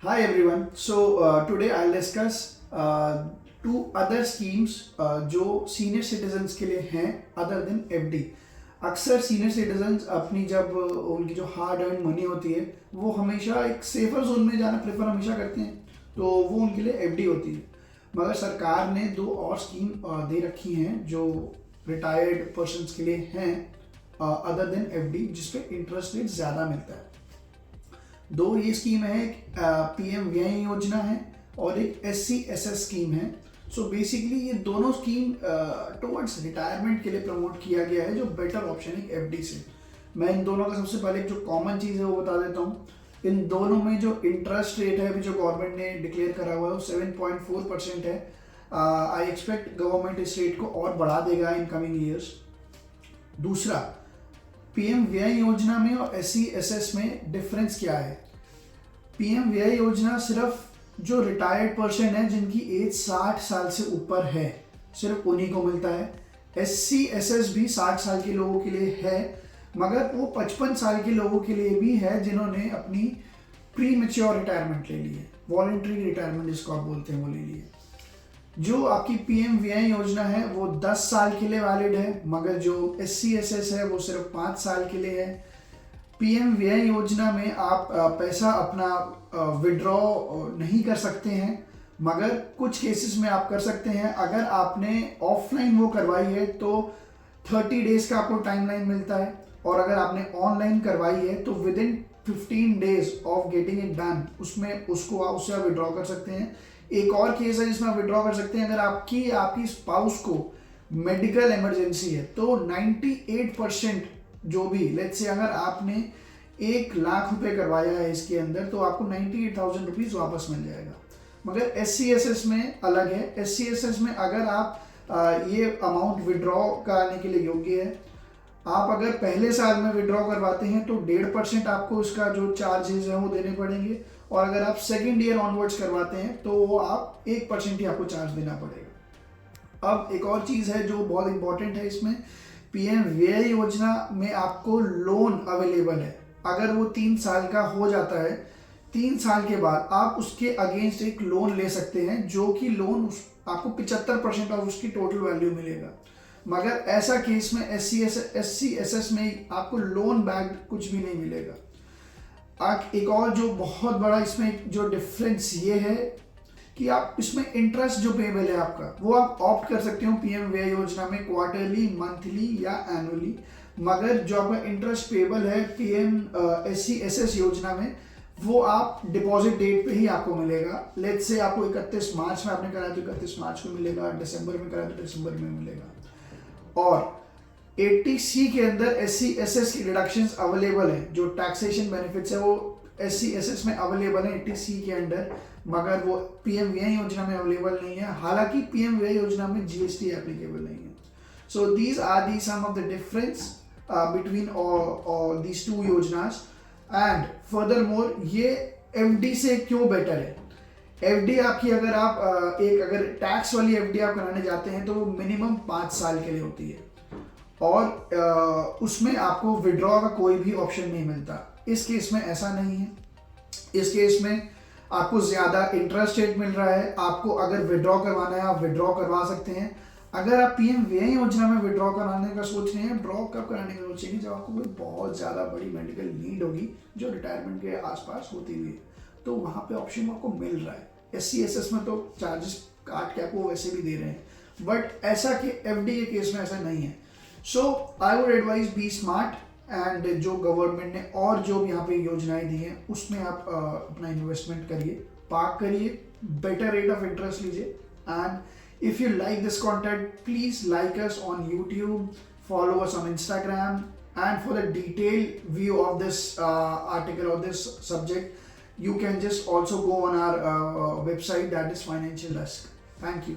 Hi everyone. Today I'll discuss two other schemes जो senior citizens के लिए हैं अदर देन एफडी. अक्सर सीनियर सिटीजन्स अपनी जब उनकी जो हार्ड अर्न मनी होती है वो हमेशा एक सेफर जोन में जाना प्रेफर हमेशा करते हैं, तो वो उनके लिए एफडी होती है. मगर सरकार ने दो और स्कीम दे रखी हैं जो रिटायर्ड पर्सनस के लिए हैं अदर देन एफडी, जिसपे इंटरेस्ट रेट ज़्यादा मिलता है. दो ये स्कीम है, एक पीएम व्यय योजना है और एक SC/SS स्कीम है. सो बेसिकली ये दोनों स्कीम टुवर्ड्स रिटायरमेंट के लिए प्रमोट किया गया है, जो बेटर ऑप्शन है एफडी से. मैं इन दोनों का सबसे पहले जो कॉमन चीज़ है वो बता देता हूँ. इन दोनों में जो इंटरेस्ट रेट है अभी जो गवर्नमेंट ने डिक्लेयर करा हुआ है वो 7.4% है. आई एक्सपेक्ट गवर्नमेंट इस रेट को और बढ़ा देगा इन कमिंग ईयर्स. दूसरा, पीएम व्यय योजना में और SC/SS में डिफरेंस क्या है. पीएम व्यय योजना सिर्फ जो रिटायर्ड पर्सन है जिनकी एज 60 साल से ऊपर है सिर्फ उन्हीं को मिलता है. SC/SS भी 60 साल के लोगों के लिए है, मगर वो 55 साल के लोगों के लिए भी है जिन्होंने अपनी प्री मेच्योर रिटायरमेंट ले ली है, वॉलंटरी रिटायरमेंट जिसको आप बोलते हैं वो ले ली है. जो आपकी पीएम व्यय योजना है वो 10 साल के लिए वैलिड है, मगर जो SC/SS है वो सिर्फ 5 साल के लिए है. पीएम व्यय योजना में आप पैसा अपना विड्रॉ नहीं कर सकते हैं, मगर कुछ केसेस में आप कर सकते हैं. अगर आपने ऑफलाइन वो करवाई है तो 30 डेज का आपको टाइमलाइन मिलता है, और अगर आपने ऑनलाइन करवाई है तो with in 15 days of getting it done उसमें उसको उससे आप विड्रॉ कर सकते हैं. एक और केस है जिसमें आप विड्रॉ कर सकते हैं अगर आपकी स्पाउस को मेडिकल इमरजेंसी है, तो 98% जो भी लेट्स से अगर आपने 1 लाख रुपए करवाया है इसके अंदर तो आपको 98,000 रुपीज वापस मिल जाएगा. मगर SC/SS में अलग है. SC/SS में अगर आप ये अमाउंट विड्रॉ कराने के लिए योग्य है, आप अगर पहले साल में विड्रॉ करवाते हैं तो 1.5% आपको उसका जो चार्जेस है वो देने पड़ेंगे, और अगर आप सेकेंड ईयर ऑनवर्ड्स करवाते हैं तो वो आप 1% ही आपको चार्ज देना पड़ेगा. अब एक और चीज़ है जो बहुत इंपॉर्टेंट है इसमें, पीएम व्यय योजना में आपको लोन अवेलेबल है. अगर वो 3 साल का हो जाता है, 3 साल के बाद आप उसके अगेंस्ट एक लोन ले सकते हैं, जो कि लोन आपको 75% ऑफ उसकी टोटल वैल्यू मिलेगा. मगर ऐसा केस में SC/SS में आपको लोन बैक कुछ भी नहीं मिलेगा. एक और जो बहुत बड़ा इसमें जो डिफरेंस ये है कि आप इसमें इंटरेस्ट जो पेबल है आपका वो आप ऑप्ट कर सकते हो पीएम व्यय योजना में क्वार्टरली, मंथली या एनुअली. मगर जो आपका इंटरेस्ट पेबल है पीएम SC/SS योजना में वो आप डिपॉजिट डेट पे ही आपको मिलेगा. लेट्स से आपको 31 मार्च में आपने कराया तो 31 मार्च को मिलेगा, दिसंबर में कराया तो दिसंबर में मिलेगा. और 80C के अंदर SC/SS की डिडक्शंस अवेलेबल है. जो टैक्सेशन बेनिफिट्स है वो SC/SS में अवेलेबल है 80C के अंडर, मगर वो पीएम व्यय योजना में अवेलेबल नहीं है. हालांकि पीएम व्यय योजना में GST एप्लीकेबल नहीं है. So these are the some of the difference between these two योजनास. एंड फर्दर मोर ये एफडी से क्यों बेटर है. एफडी आपकी अगर आप अगर टैक्स वाली एफडी आप कराने जाते हैं तो वो मिनिमम 5 साल के लिए होती है, और उसमें आपको विड्रॉ का कोई भी ऑप्शन नहीं मिलता. इस केस में ऐसा नहीं है. इस केस में आपको ज़्यादा इंटरेस्ट रेट मिल रहा है. आपको अगर विड्रॉ करवाना है आप विड्रॉ करवा सकते हैं. अगर आप पीएम व्यय योजना में विड्रॉ कराने का सोच रहे हैं, ड्रॉ कब कराने का सोचेंगे जब आपको कोई बहुत ज़्यादा बड़ी मेडिकल नीड होगी जो रिटायरमेंट के आसपास होती हुई है, तो वहाँ पे ऑप्शन आपको मिल रहा है. SC/SS में तो चार्जेस काट के आपको वैसे भी दे रहे हैं, बट ऐसा कि एफडी के केस में ऐसा नहीं है. So I would advise be smart, and जो गवर्नमेंट ने और जो यहाँ पे योजनाएं दी हैं उसमें आप अपना इन्वेस्टमेंट करिए, पार्क करिए, बेटर रेट ऑफ इंटरेस्ट लीजिए. And if you like this content, please like us on YouTube, follow us on Instagram, and for the detailed view of this article or this subject, you can just also go on our website, that is Financial Risk. Thank you.